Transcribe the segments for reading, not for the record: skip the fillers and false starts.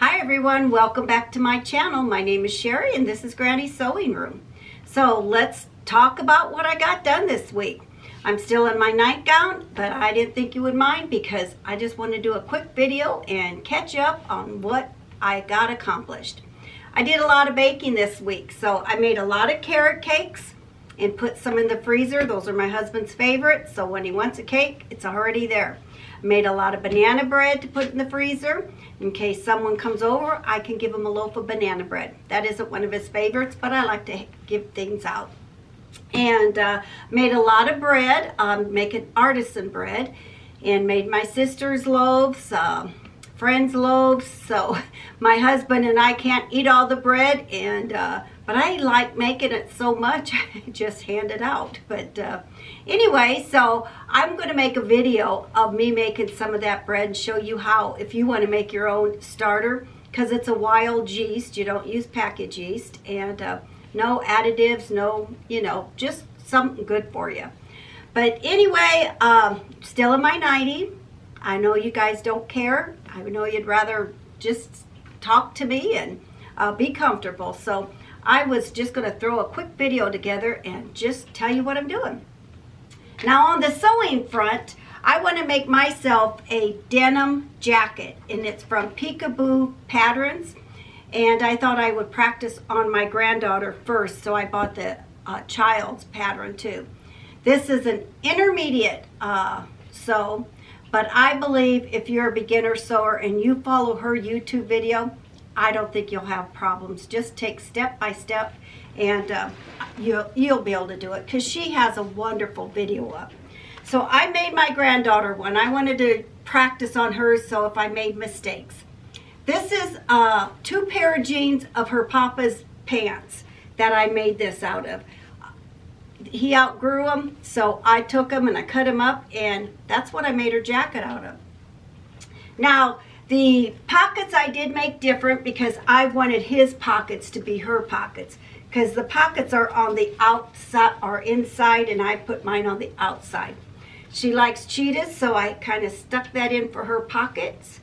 Hi everyone, welcome back to my channel. My name is Sherry and this is Granny's Sewing Room. So let's talk about what I got done this week. I'm still in my nightgown, but I didn't think you would mind because I just want to do a quick video and catch up on what I got accomplished. I did a lot of baking this week, so I made a lot of carrot cakes and put some in the freezer. Those are my husband's favorites, so when he wants a cake, it's already there. Made a lot of banana bread to put in the freezer. In case someone comes over, I can give him a loaf of banana bread. That isn't one of his favorites, but I like to give things out. And made a lot of bread, making artisan bread, and made my sister's loaves, friends' loaves. So my husband and I can't eat all the bread, and but I like making it so much, I just hand it out. But anyway, so I'm going to make a video of me making some of that bread and show you how, if you want to make your own starter, because it's a wild yeast, you don't use package yeast, and no additives, no, just something good for you. But anyway, still in my 90. I know you guys don't care. I know you'd rather just talk to me and be comfortable. So I was just going to throw a quick video together and just tell you what I'm doing. Now on the sewing front, I want to make myself a denim jacket, and it's from Peekaboo Patterns. And I thought I would practice on my granddaughter first, so I bought the child's pattern too. This is an intermediate sew, but I believe if you're a beginner sewer and you follow her YouTube video, I don't think you'll have problems. Just take step by step, and you'll be able to do it because she has a wonderful video up. So I made my granddaughter one. I wanted to practice on hers, so if I made mistakes. This is 2 pair of jeans of her papa's pants that I made this out of. He outgrew them, so I took them and I cut them up, and that's what I made her jacket out of. Now, the pockets I did make different because I wanted his pockets to be her pockets, because the pockets are on the outside or inside, and I put mine on the outside. She likes cheetahs, so I kind of stuck that in for her pockets.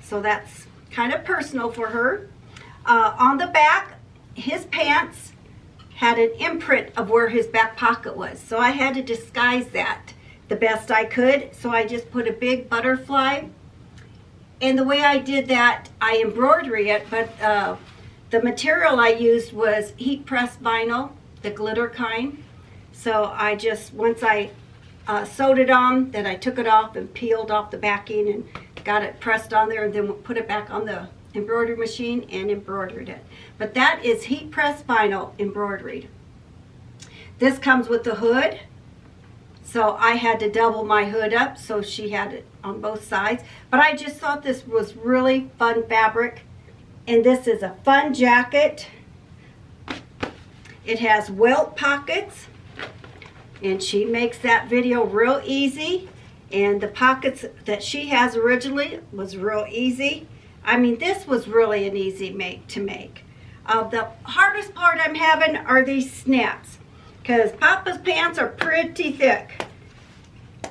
So that's kind of personal for her. On the back, his pants had an imprint of where his back pocket was, so I had to disguise that the best I could. So I just put a big butterfly, and the way I did that, I embroidered it, but the material I used was heat pressed vinyl, the glitter kind. So I just, once I sewed it on, then I took it off and peeled off the backing and got it pressed on there, and then put it back on the embroidery machine and embroidered it. But that is heat pressed vinyl embroidered. This comes with the hood, so I had to double my hood up so she had it on both sides. But I just thought this was really fun fabric, and this is a fun jacket. It has welt pockets, and she makes that video real easy. And the pockets that she has originally was real easy. I mean, this was really an easy make to make. The hardest part I'm having are these snaps, because Papa's pants are pretty thick.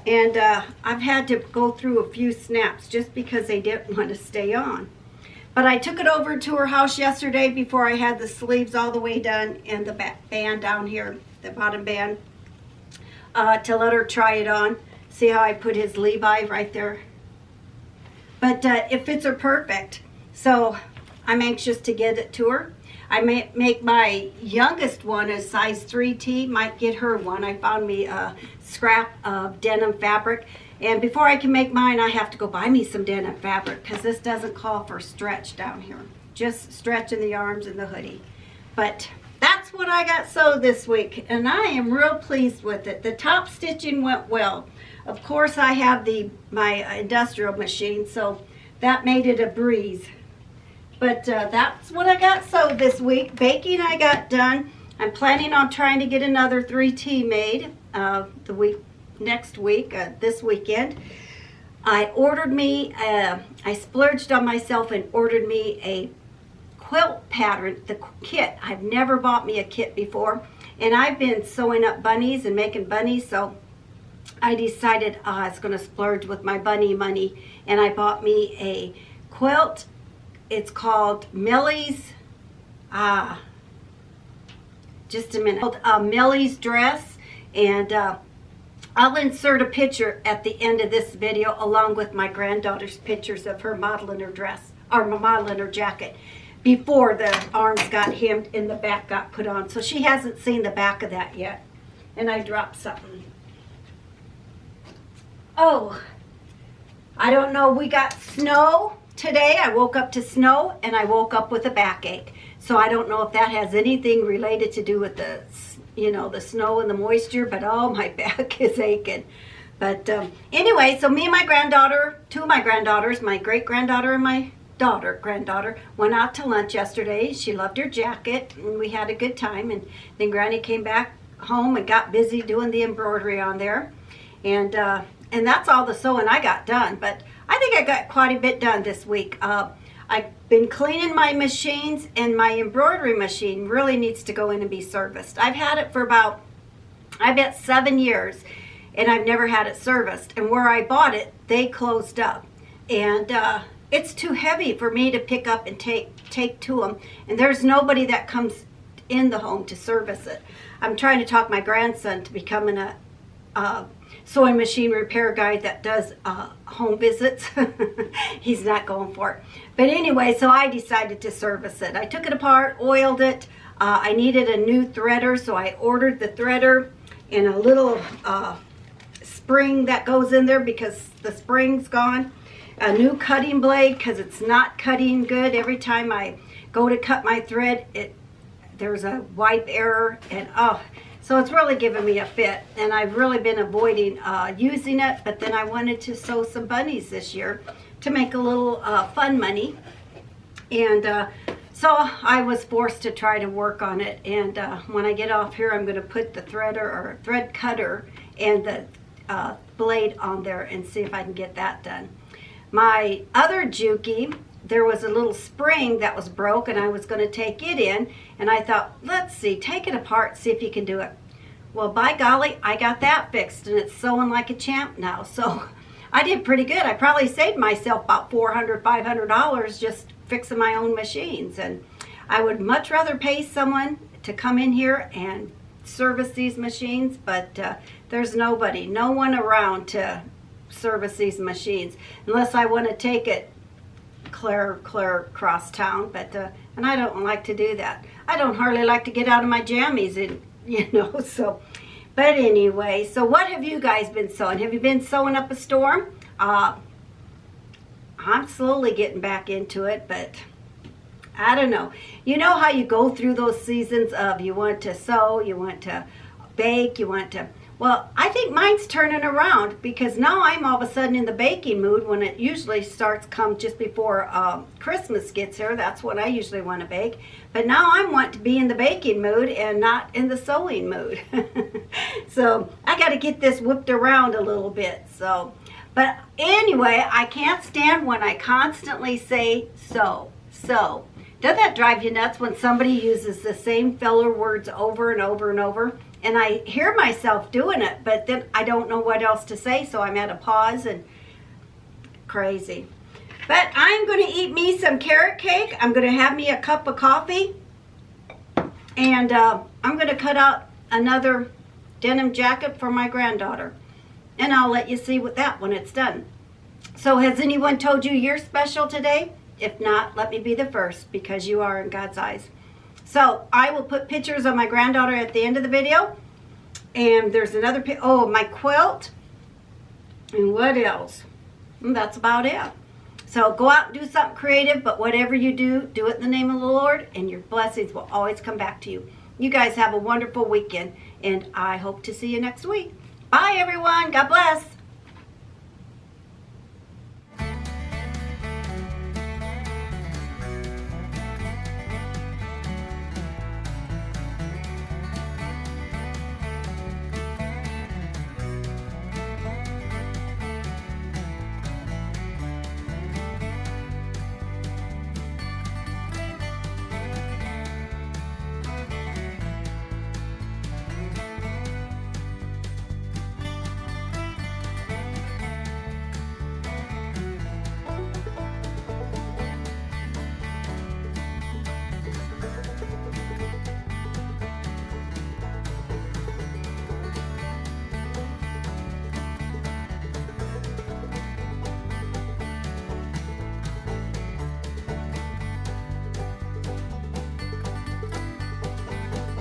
And I've had to go through a few snaps just because they didn't want to stay on. But I took it over to her house yesterday before I had the sleeves all the way done and the back band down here, the bottom band, to let her try it on. See how I put his Levi right there? But it fits her perfect. So I'm anxious to get it to her. I may make my youngest one a size 3T, might get her one. I found me a scrap of denim fabric. And before I can make mine, I have to go buy me some denim fabric, because this doesn't call for stretch down here. Just stretch in the arms and the hoodie. But that's what I got sewed this week, and I am real pleased with it. The top stitching went well. Of course, I have my industrial machine, so that made it a breeze. But that's what I got sewed this week. Baking I got done. I'm planning on trying to get another 3T made next week, this weekend. I splurged on myself and ordered me a quilt pattern, the kit. I've never bought me a kit before, and I've been sewing up bunnies and making bunnies, so I decided I was going to splurge with my bunny money, and I bought me a quilt It's called Millies. Just a minute. Millies dress, and I'll insert a picture at the end of this video along with my granddaughter's pictures of her modeling her dress, or modeling her jacket, before the arms got hemmed and the back got put on. So she hasn't seen the back of that yet. And I dropped something. Oh, I don't know. We got snow today. I woke up to snow and I woke up with a backache. So I don't know if that has anything related to do with the, the snow and the moisture, but oh, my back is aching. But anyway, so me and my granddaughter, two of my granddaughters, my great-granddaughter and my granddaughter, went out to lunch yesterday. She loved her jacket and we had a good time. And then Granny came back home and got busy doing the embroidery on there. And that's all the sewing I got done. But I think I got quite a bit done this week. I've been cleaning my machines, and my embroidery machine really needs to go in and be serviced. I've had it for about, I bet 7 years, and I've never had it serviced. And where I bought it, they closed up. And it's too heavy for me to pick up and take to them. And there's nobody that comes in the home to service it. I'm trying to talk my grandson to becoming a sewing machine repair guy that does home visits. He's not going for it. But anyway, so I decided to service it. I took it apart, oiled it. I needed a new threader, so I ordered the threader and a little spring that goes in there because the spring's gone. A new cutting blade because it's not cutting good. Every time I go to cut my thread, there's a wipe error, and so it's really given me a fit, and I've really been avoiding using it. But then I wanted to sew some bunnies this year to make a little fun money, and so I was forced to try to work on it. And when I get off here, I'm going to put the threader or thread cutter and the blade on there and see if I can get that done. My other Juki, there was a little spring that was broke, and I was going to take it in, and I thought, let's see, take it apart, see if you can do it. Well, by golly, I got that fixed, and it's sewing like a champ now. So I did pretty good. I probably saved myself about $400, $500 just fixing my own machines. And I would much rather pay someone to come in here and service these machines, but there's no one around to service these machines unless I want to take it clear across town. But and I don't like to do that. I don't hardly like to get out of my jammies, and so. But anyway, so what have you guys been sewing? Have you been sewing up a storm? I'm slowly getting back into it, but I don't know. You know how you go through those seasons of you want to sew, you want to bake, you want to... Well, I think mine's turning around, because now I'm all of a sudden in the baking mood when it usually come just before Christmas gets here. That's when I usually want to bake. But now I want to be in the baking mood and not in the sewing mood. So I got to get this whipped around a little bit. So, but anyway, I can't stand when I constantly say sew. Doesn't that drive you nuts when somebody uses the same filler words over and over and over? And I hear myself doing it, but then I don't know what else to say, so I'm at a pause and crazy. But I'm going to eat me some carrot cake. I'm going to have me a cup of coffee. And I'm going to cut out another denim jacket for my granddaughter. And I'll let you see that when it's done. So has anyone told you you're special today? If not, let me be the first, because you are in God's eyes. So I will put pictures of my granddaughter at the end of the video. And there's another my quilt. And what else? And that's about it. So go out and do something creative, but whatever you do, do it in the name of the Lord, and your blessings will always come back to you. You guys have a wonderful weekend, and I hope to see you next week. Bye, everyone. God bless.